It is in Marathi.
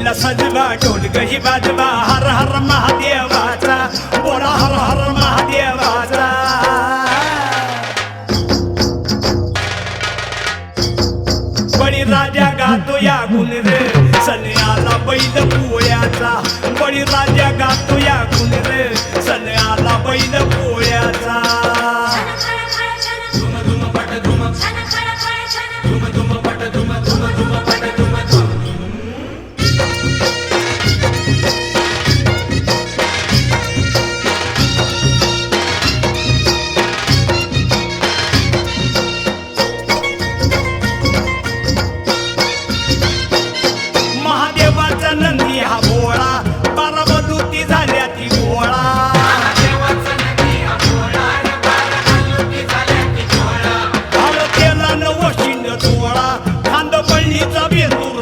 बैल सजवा ढोलकही वाजवा हर हर महादेवाचा बोला हर हर महादेवाचा बळीराजा गातो या गुण रे सण आला बैल पोळ्याचा बळीराजा गातो या गुण रे सण आला बैल पोळ्याचा